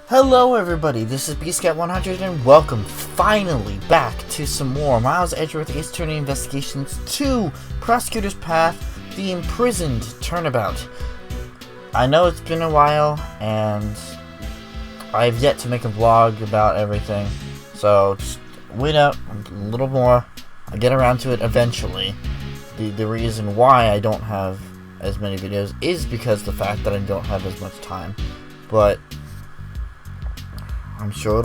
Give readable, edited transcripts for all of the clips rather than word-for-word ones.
Hello everybody, this is BScat100 and welcome finally back to some more Miles Edgeworth Ace Attorney Investigations 2 Prosecutor's Path, the Imprisoned Turnabout. I know it's been a while and I've yet to make a vlog about everything, so just wait up a little more. I'll get around to it eventually. The reason why I don't have as many videos is because the fact that I don't have as much time, but I'm sure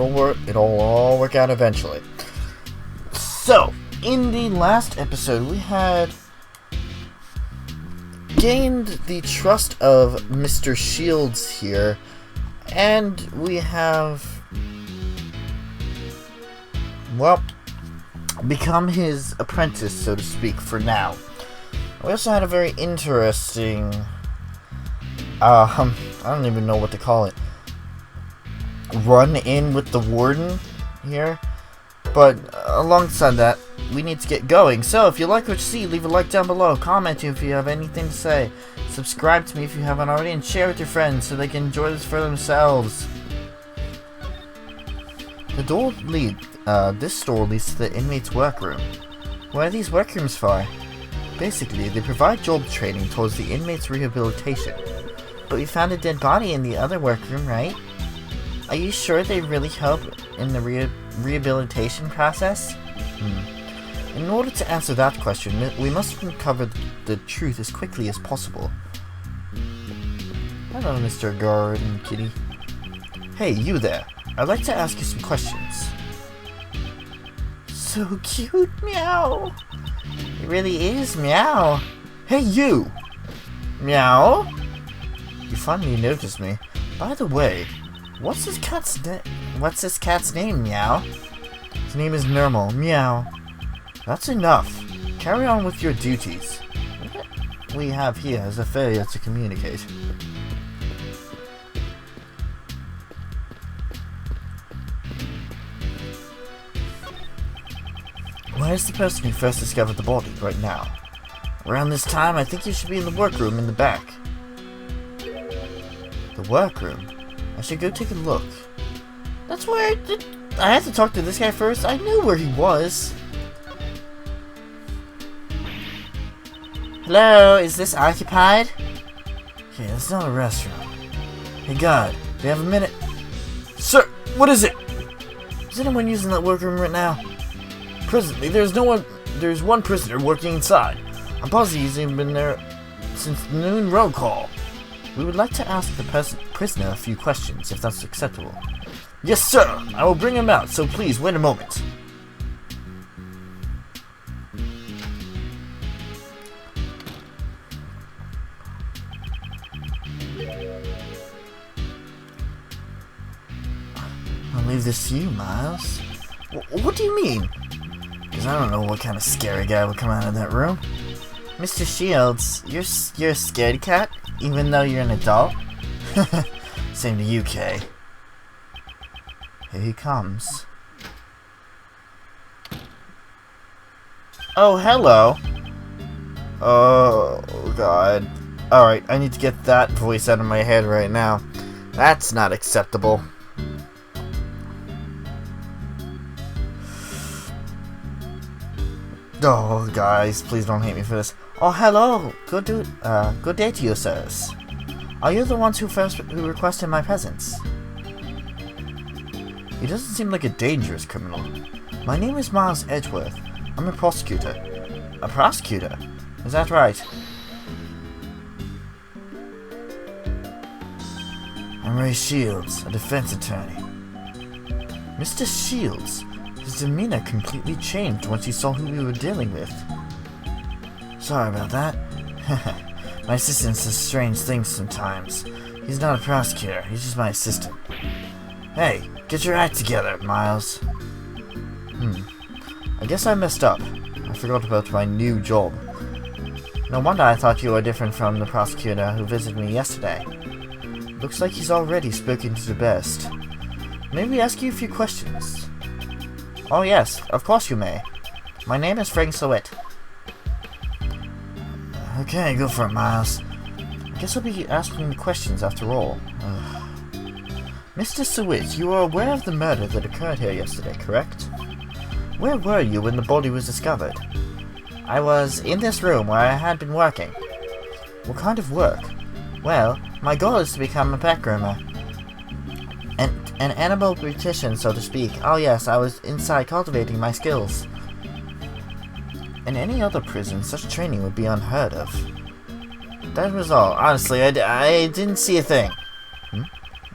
it'll all work out eventually. So, in the last episode, we had gained the trust of Mr. Shields here, and we have, well, become his apprentice, so to speak, for now. We also had a very interesting, I don't even know what to call it, run in with the warden here, but alongside that we need to get going. So if you like what you see, leave a like down below, comment if you have anything to say, subscribe to me if you haven't already, and share with your friends so they can enjoy this for themselves. The door this door leads to the inmates' workroom. What are these workrooms for? Basically, they provide job training towards the inmates' rehabilitation. But we found a dead body in the other workroom, right? Are you sure they really help in the rehabilitation process? In order to answer that question, we must uncover the truth as quickly as possible. Hello, Mr. Guard and Kitty. Hey, you there. I'd like to ask you some questions. So cute, meow. It really is, meow. Hey, you! Meow? You finally noticed me. By the way, what's this cat's name, meow? His name is Normal, meow. That's enough. Carry on with your duties. What we have here is a failure to communicate. Where's the person who first discovered the body right now? Around this time, I think you should be in the workroom in the back. The workroom? I should go take a look. That's where I had to talk to this guy first. I knew where he was. Hello, is this occupied? Okay, that's not a restaurant. Hey, God, do you have a minute? Sir, what is it? Is anyone using that workroom right now? Presently, there's one prisoner working inside. I'm positive he's even been there since the noon roll call. We would like to ask the prisoner a few questions, if that's acceptable. Yes, sir! I will bring him out, so please wait a moment. I'll leave this to you, Miles. What do you mean? Because I don't know what kind of scary guy would come out of that room. Mr. Shields, you're a scaredy cat, even though you're an adult? Same to you, Kay. Here he comes. Oh, hello. Oh, God. Alright, I need to get that voice out of my head right now. That's not acceptable. Oh, guys, please don't hate me for this. Oh, hello. Good day to you, sirs. Are you the ones who requested my presence? He doesn't seem like a dangerous criminal. My name is Miles Edgeworth. I'm a prosecutor. A prosecutor? Is that right? I'm Ray Shields, a defense attorney. Mr. Shields? His demeanor completely changed once he saw who we were dealing with. Sorry about that. My assistant says strange things sometimes. He's not a prosecutor, he's just my assistant. Hey, get your act together, Miles. I guess I messed up. I forgot about my new job. No wonder I thought you were different from the prosecutor who visited me yesterday. Looks like he's already spoken to the best. May we ask you a few questions? Oh yes, of course you may. My name is Sahwit. Okay, go for it, Miles. I guess I'll be asking questions after all. Mr. Sahwit, you are aware of the murder that occurred here yesterday, correct? Where were you when the body was discovered? I was in this room where I had been working. What kind of work? Well, my goal is to become a pet groomer. An animal beautician, so to speak. Oh yes, I was inside cultivating my skills. In any other prison, such training would be unheard of. That was all. Honestly, I didn't see a thing.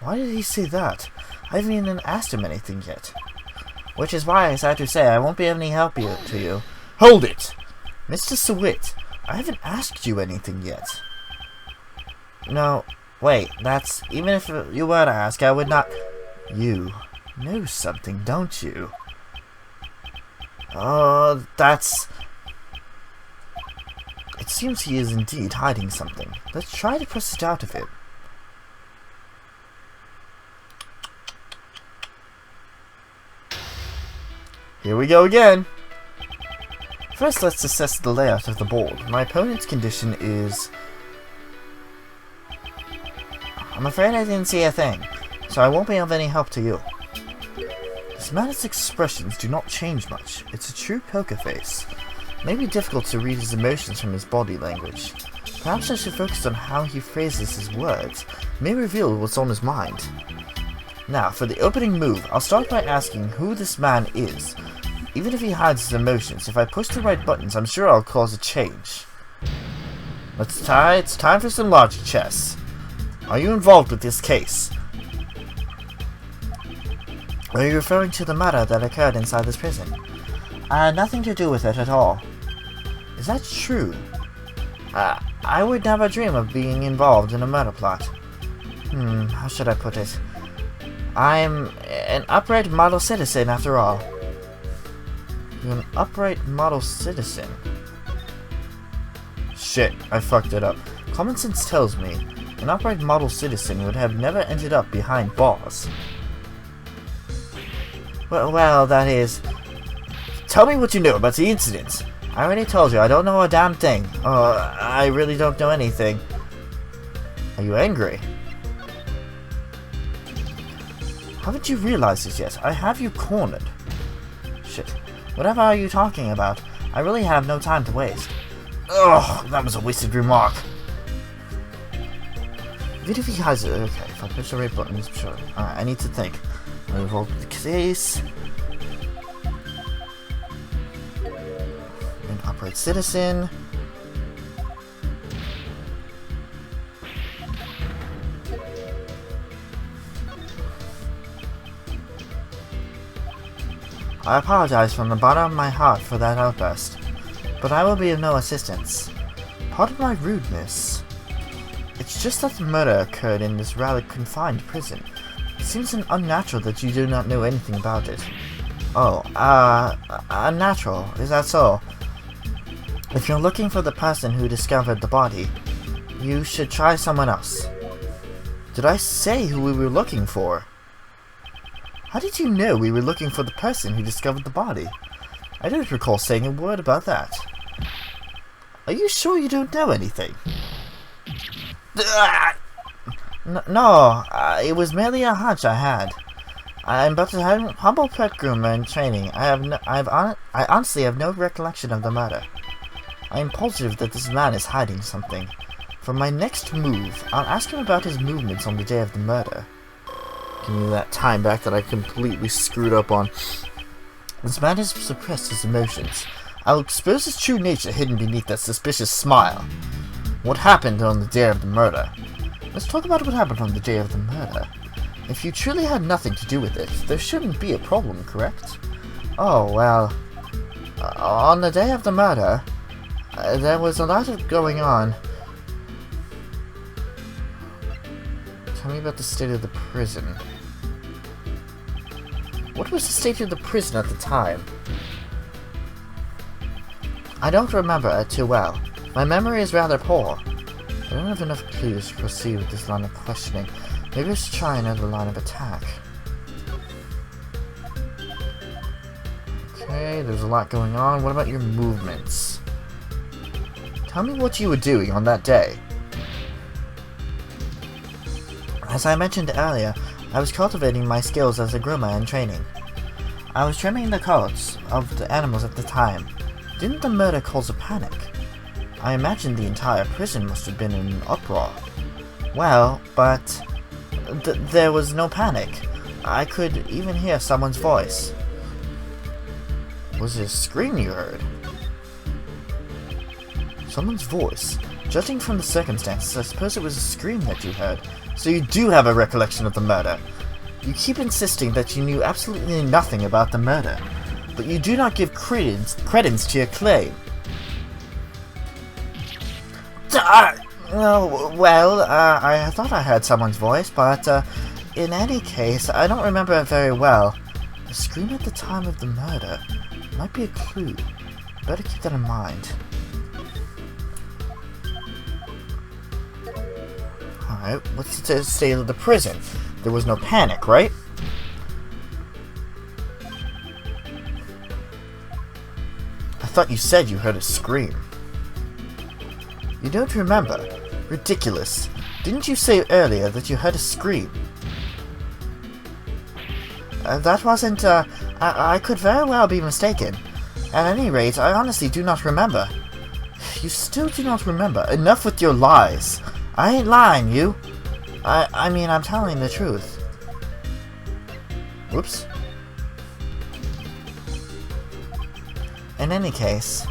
Why did he say that? I haven't even asked him anything yet. Which is why I had to say I won't be of any help to you. Hold it! Mr. Sahwit, I haven't asked you anything yet. No, wait, that's... Even if you were to ask, I would not... You know something, don't you? Oh, that's... It seems he is indeed hiding something. Let's try to press it out of him. Here we go again! First, let's assess the layout of the board. My opponent's condition is... I'm afraid I didn't see a thing, so I won't be of any help to you. This man's expressions do not change much. It's a true poker face. It may be difficult to read his emotions from his body language. Perhaps I should focus on how he phrases his words. It may reveal what's on his mind. Now, for the opening move, I'll start by asking who this man is. Even if he hides his emotions, if I push the right buttons, I'm sure I'll cause a change. It's time for some logic chess. Are you involved with this case? Are you referring to the matter that occurred inside this prison? I had nothing to do with it at all. Is that true? I would never dream of being involved in a murder plot. How should I put it? I'm an upright model citizen after all. You're an upright model citizen? Shit, I fucked it up. Common sense tells me an upright model citizen would have never ended up behind bars. Well, that is... Tell me what you know about the incident. I already told you, I don't know a damn thing. I really don't know anything. Are you angry? Haven't you realized this yet? I have you cornered. Shit. Whatever are you talking about? I really have no time to waste. Ugh, that was a wasted remark. Even if he has it, okay, if I push the right buttons, sure. Alright, I need to think. I'm involved with the case. An upright citizen. I apologize from the bottom of my heart for that outburst, but I will be of no assistance. Pardon my rudeness. It's just that the murder occurred in this rather confined prison. It seems unnatural that you do not know anything about it. Oh, unnatural, is that so? If you're looking for the person who discovered the body, you should try someone else. Did I say who we were looking for? How did you know we were looking for the person who discovered the body? I don't recall saying a word about that. Are you sure you don't know anything? No, it was merely a hunch I had. I'm but a humble pet groomer in training. I honestly have no recollection of the murder. I am positive that this man is hiding something. For my next move, I'll ask him about his movements on the day of the murder. Give me that time back that I completely screwed up on. This man has suppressed his emotions. I'll expose his true nature hidden beneath that suspicious smile. What happened on the day of the murder? Let's talk about what happened on the day of the murder. If you truly had nothing to do with it, there shouldn't be a problem, correct? Oh, well... on the day of the murder, there was a lot of going on. Tell me about the state of the prison. What was the state of the prison at the time? I don't remember it too well. My memory is rather poor. I don't have enough clues to proceed with this line of questioning. Maybe I should try another line of attack. Okay, there's a lot going on. What about your movements? Tell me what you were doing on that day. As I mentioned earlier, I was cultivating my skills as a groomer in training. I was trimming the coats of the animals at the time. Didn't the murder cause a panic? I imagine the entire prison must have been in an uproar. Well, but there was no panic. I could even hear someone's voice. Was it a scream you heard? Someone's voice. Judging from the circumstances, I suppose it was a scream that you heard. So you do have a recollection of the murder. You keep insisting that you knew absolutely nothing about the murder, but you do not give credence to your claim. I thought I heard someone's voice, but in any case, I don't remember it very well. The scream at the time of the murder might be a clue. Better keep that in mind. Alright, what's the state of the prison? There was no panic, right? I thought you said you heard a scream. You don't remember? Ridiculous. Didn't you say earlier that you heard a scream? That wasn't, I could very well be mistaken. At any rate, I honestly do not remember. You still do not remember. Enough with your lies. I ain't lying, you. I mean, I'm telling the truth. Whoops. In any case,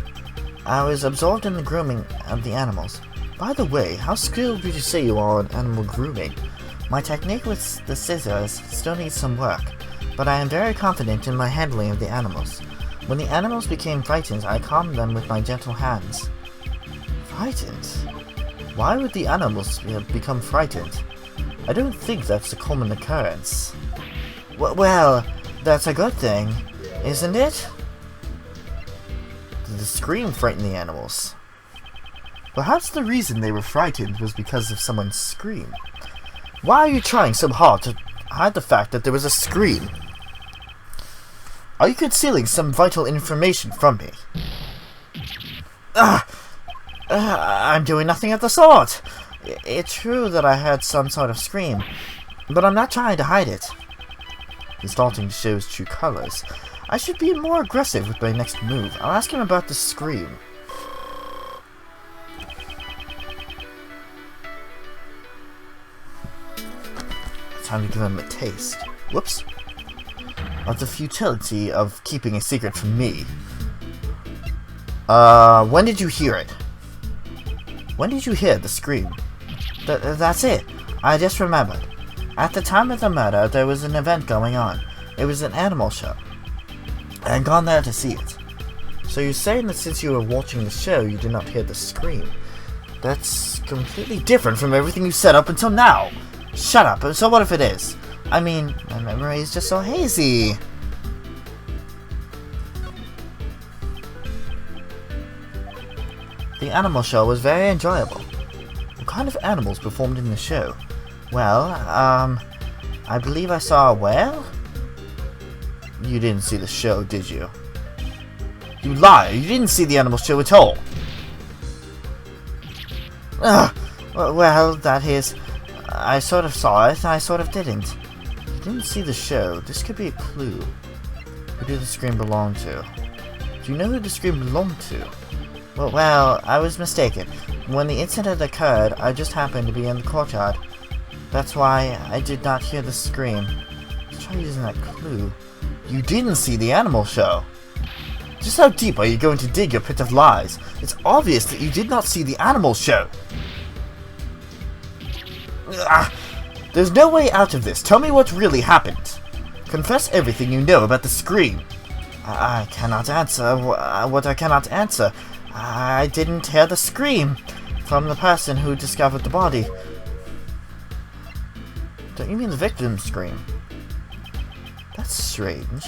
I was absorbed in the grooming of the animals. By the way, how skilled would you say you are in animal grooming? My technique with the scissors still needs some work, but I am very confident in my handling of the animals. When the animals became frightened, I calmed them with my gentle hands. Frightened? Why would the animals become frightened? I don't think that's a common occurrence. Well, that's a good thing, isn't it? Did the scream frighten the animals? Perhaps the reason they were frightened was because of someone's scream. Why are you trying so hard to hide the fact that there was a scream? Are you concealing some vital information from me? I'm doing nothing of the sort. It's true that I heard some sort of scream, but I'm not trying to hide it. He's starting to show his true colors. I should be more aggressive with my next move. I'll ask him about the scream. Time to give him a taste. Whoops. Of the futility of keeping a secret from me. When did you hear it? When did you hear the scream? That's it. I just remembered. At the time of the murder, there was an event going on. It was an animal show. I had gone there to see it. So you're saying that since you were watching the show, you did not hear the scream? That's completely different from everything you said up until now. Shut up. So what if it is? I mean, my memory is just so hazy. The animal show was very enjoyable. What kind of animals performed in the show? Well, I believe I saw a whale? You didn't see the show, did you? You lie! You didn't see the animal show at all! Well, that is... I sort of saw it, and I sort of didn't. You didn't see the show. This could be a clue. Who did the scream belong to? Do you know who the scream belonged to? Well, I was mistaken. When the incident occurred, I just happened to be in the courtyard. That's why I did not hear the scream. Let's try using that clue. You didn't see the animal show. Just how deep are you going to dig your pit of lies? It's obvious that you did not see the animal show. There's no way out of this. Tell me what really happened. Confess everything you know about the scream. I cannot answer what I cannot answer. I didn't hear the scream from the person who discovered the body. Don't you mean the victim's scream? That's strange.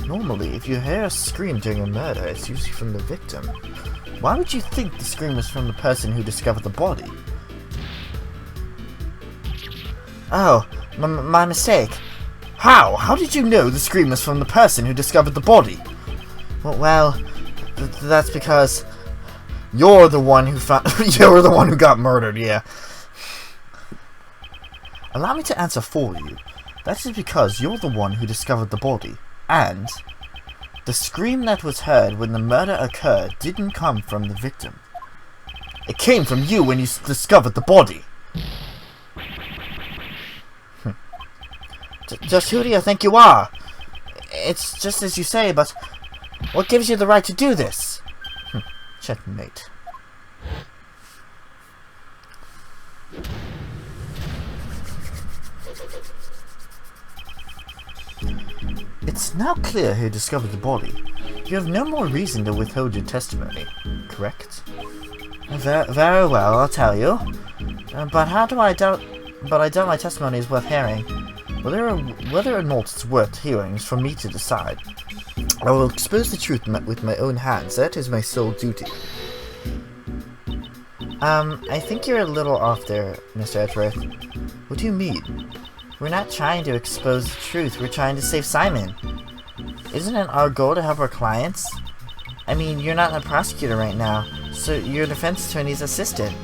Normally, if you hear a scream during a murder, it's usually from the victim. Why would you think the scream was from the person who discovered the body? Oh, my mistake. How? How did you know the scream was from the person who discovered the body? Well, that's because you're the one who you're the one who got murdered, yeah. Allow me to answer for you. That is because you're the one who discovered the body, and the scream that was heard when the murder occurred didn't come from the victim. It came from you when you discovered the body. Just who do you think you are? It's just as you say, but what gives you the right to do this? Checkmate. It's now clear who discovered the body. You have no more reason to withhold your testimony, correct? Very well, I'll tell you. But how do I doubt? But I doubt my testimony is worth hearing. Whether or not it's worth hearing is for me to decide. I will expose the truth with my own hands. That is my sole duty. I think you're a little off there, Mr. Edgeworth. What do you mean? We're not trying to expose the truth. We're trying to save Simon. Isn't it our goal to help our clients? I mean, you're not a prosecutor right now, so you're a defense attorney's assistant.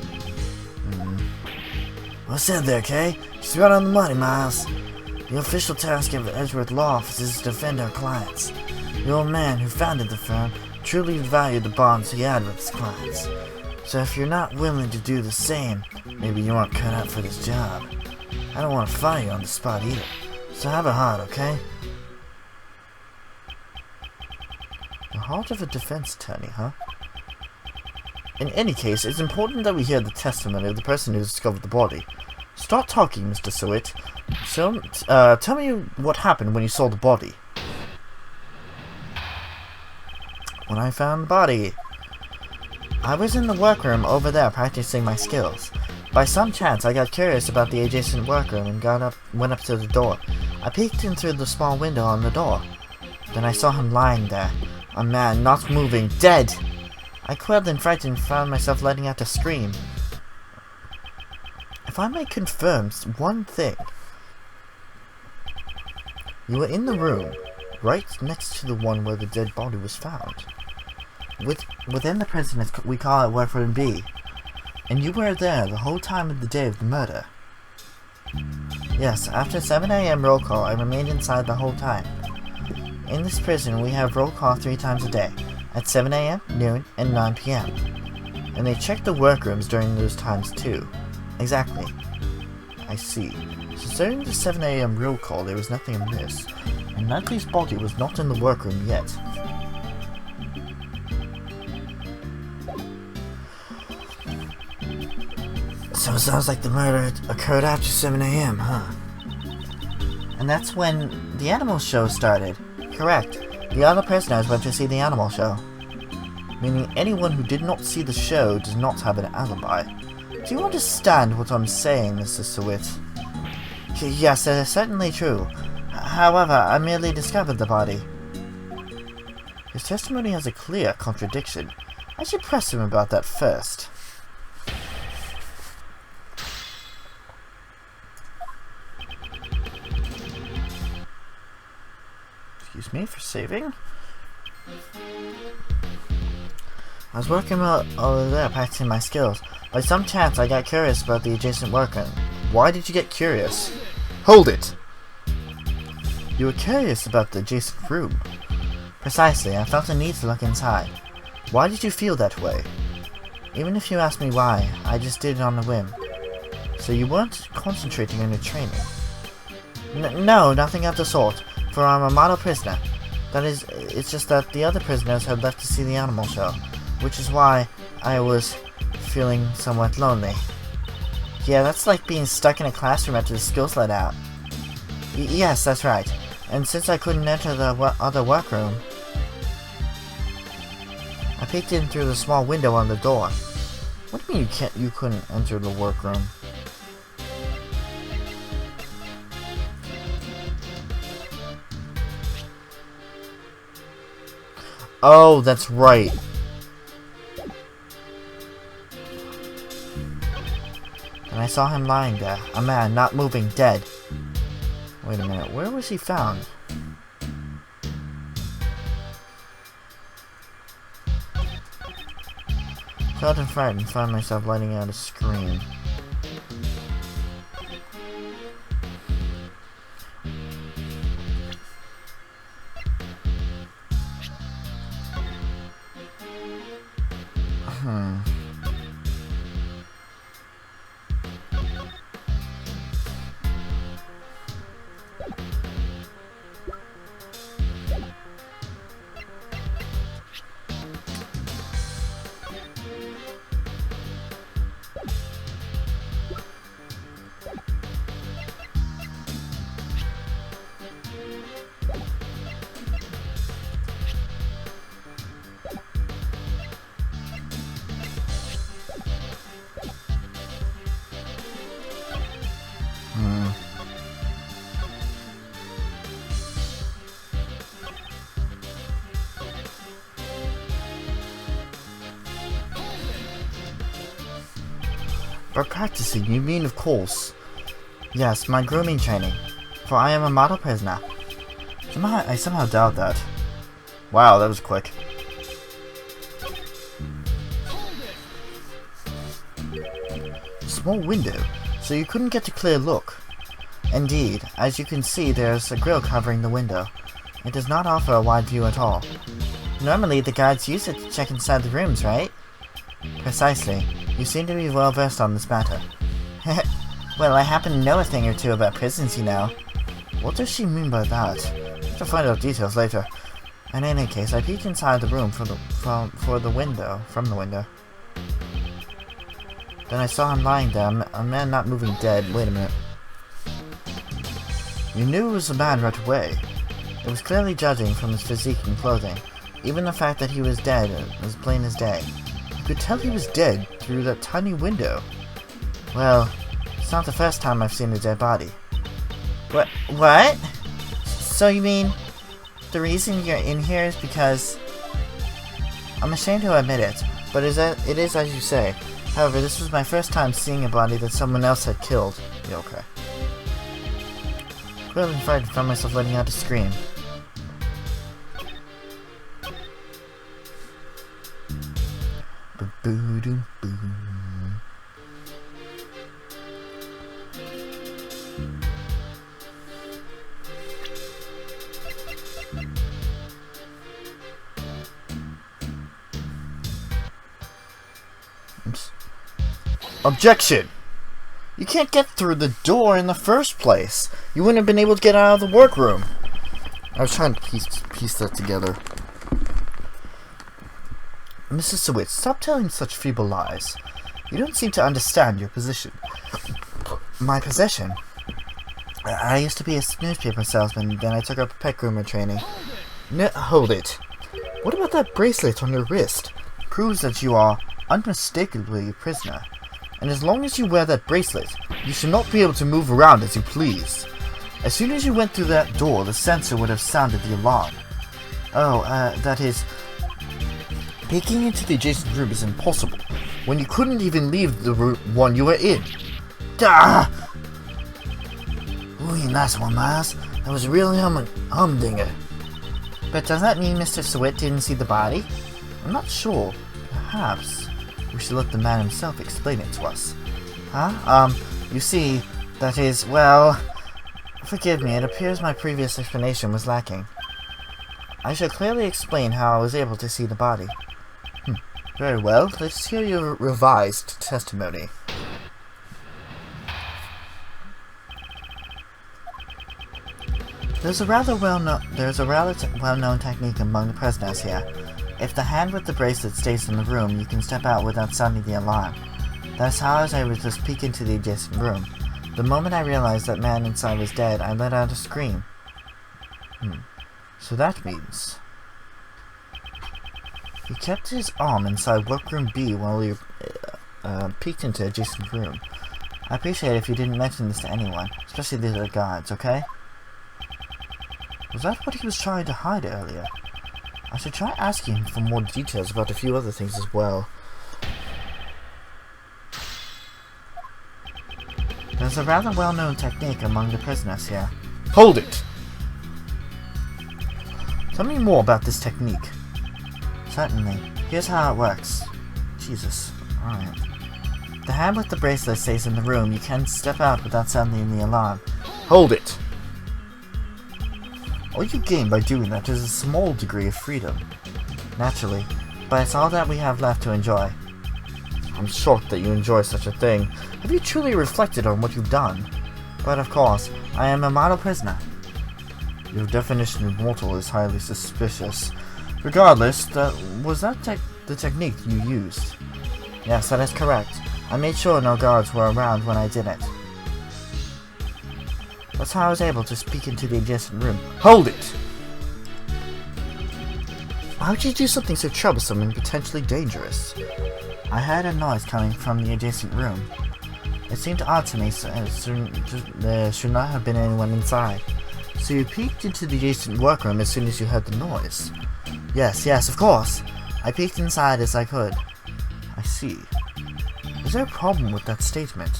Well said there, Kay. She's right on the money, Miles. The official task of the Edgeworth Law Office is to defend our clients. The old man who founded the firm truly valued the bonds he had with his clients. So if you're not willing to do the same, maybe you aren't cut out for this job. I don't want to fire you on the spot either, so have a heart, okay? The heart of a defense attorney, huh? In any case, it's important that we hear the testimony of the person who discovered the body. Start talking, Mr. Sahwit. So, tell me what happened when you saw the body. When I found the body, I was in the workroom over there practicing my skills. By some chance, I got curious about the adjacent workroom and went up to the door. I peeked in through the small window on the door. Then I saw him lying there, a man not moving, dead. I quailed and frightened and found myself letting out a scream. If I may confirm one thing, you were in the room, right next to the one where the dead body was found. Within the prison, we call it workroom B. And you were there the whole time of the day of the murder. Yes, after 7 AM roll call, I remained inside the whole time. In this prison, we have roll call 3 times a day, at 7 AM, noon, and 9 PM. And they check the workrooms during those times too. Exactly. I see. So during the 7 AM roll call, there was nothing amiss, and Knightley's body was not in the workroom yet. So it sounds like the murder occurred after 7 AM, huh? And that's when the animal show started. Correct. The other prisoners went to see the animal show. Meaning anyone who did not see the show does not have an alibi. Do you understand what I'm saying, Mr. Sahwit? Yes, that is certainly true. However, I merely discovered the body. His testimony has a clear contradiction. I should press him about that first. Excuse me for saving. I was working over there practicing my skills. By some chance, I got curious about the adjacent workroom. Why did you get curious? Hold it! You were curious about the adjacent room. Precisely, I felt a need to look inside. Why did you feel that way? Even if you ask me why, I just did it on a whim. So you weren't concentrating on your training? No, nothing of the sort, for I'm a model prisoner. That is, it's just that the other prisoners had left to see the animal show, which is why I was feeling somewhat lonely. Yeah, that's like being stuck in a classroom after the skills let out. Yes, that's right. And since I couldn't enter the other workroom, I peeked in through the small window on the door. What do you mean you couldn't enter the workroom? Oh, that's right. And I saw him lying there, a man not moving, dead. Wait a minute, where was he found? Felt and frightened and found myself letting out a scream. By practicing, you mean of course. Yes, my grooming training. For I am a model prisoner. I somehow doubt that. Wow, that was quick. Small window, so you couldn't get a clear look. Indeed, as you can see, there's a grill covering the window. It does not offer a wide view at all. Normally, the guards use it to check inside the rooms, right? Precisely. You seem to be well versed on this matter. Well, I happen to know a thing or two about prisons, you know. What does she mean by that? I have to find out details later. In any case, I peeked inside the room from the window. Then I saw him lying there, a man not moving dead. Wait a minute. You knew it was a man right away. It was clearly judging from his physique and clothing. Even the fact that he was dead was plain as day. You could tell he was dead through that tiny window. Well, it's not the first time I've seen a dead body. What? So you mean the reason you're in here is because... I'm ashamed to admit it, but it is as you say. However, this was my first time seeing a body that someone else had killed. Yeah, okay. Clearly frightened, found myself letting out a scream. Ba-boo-doo-boo. Objection! You can't get through the door in the first place. You wouldn't have been able to get out of the workroom. I was trying to piece that together. Mrs. Sahwit, stop telling such feeble lies. You don't seem to understand your position. My possession? I used to be a newspaper salesman, then I took up pet groomer training. Hold it. What about that bracelet on your wrist? Proves that you are unmistakably a prisoner. And as long as you wear that bracelet, you should not be able to move around as you please. As soon as you went through that door, the sensor would have sounded the alarm. Oh, that is... Peeking into the adjacent room is impossible, when you couldn't even leave the one you were in. Gah! Ooh, nice one, Miles. That was a real humdinger. But does that mean Mr. Sahwit didn't see the body? I'm not sure. Perhaps we should let the man himself explain it to us. Huh? You see, that is, well... Forgive me, it appears my previous explanation was lacking. I shall clearly explain how I was able to see the body. Very well, let's hear your revised testimony. There's a rather well-known technique among the prisoners here. If the hand with the bracelet stays in the room, you can step out without sounding the alarm. That's how I was able to peek into the adjacent room. The moment I realized that man inside was dead, I let out a scream. So that means... He kept his arm inside workroom B while he peeked into adjacent room. I appreciate it if you didn't mention this to anyone, especially the other guards, okay? Was that what he was trying to hide earlier? I should try asking him for more details about a few other things as well. There's a rather well-known technique among the prisoners here. Hold it! Tell me more about this technique. Certainly. Here's how it works. Jesus. Alright. The hand with the bracelet stays in the room. You can step out without sounding the alarm. Hold it! All you gain by doing that is a small degree of freedom. Naturally. But it's all that we have left to enjoy. I'm shocked that you enjoy such a thing. Have you truly reflected on what you've done? But of course, I am a model prisoner. Your definition of mortal is highly suspicious. Regardless, was that the technique you used? Yes, that is correct. I made sure no guards were around when I did it. That's how I was able to speak into the adjacent room. Hold it! Why would you do something so troublesome and potentially dangerous? I heard a noise coming from the adjacent room. It seemed odd to me, so there should not have been anyone inside. So you peeked into the adjacent workroom as soon as you heard the noise? Yes, of course. I peeked inside as I could. I see. is there a problem with that statement?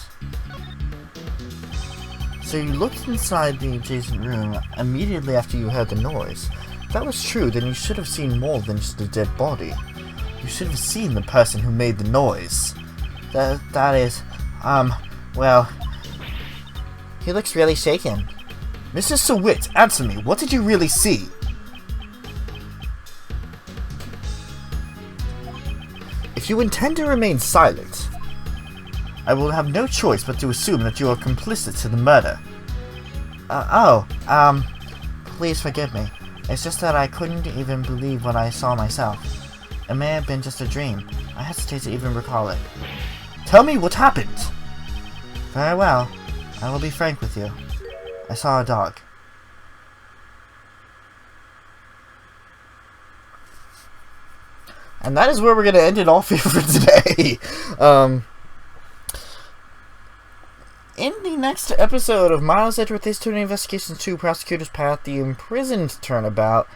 So you looked inside the adjacent room immediately after you heard the noise. If that was true, then you should have seen more than just a dead body. You should have seen the person who made the noise. That is, well, he looks really shaken. Mr. Sahwit, answer me, what did you really see? If you intend to remain silent, I will have no choice but to assume that you are complicit to the murder. Please forgive me. It's just that I couldn't even believe what I saw myself. It may have been just a dream. I hesitate to even recall it. Tell me what happened! Very well. I will be frank with you. I saw a dog. And that is where we're going to end it off here for today. In the next episode of Miles Edgeworth Ace Attorney Investigations 2, Prosecutor's Path, the Imprisoned Turnabout,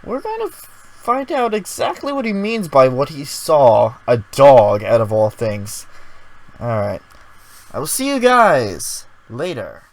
we're going to find out exactly what he means by what he saw, a dog, out of all things. Alright. I will see you guys later.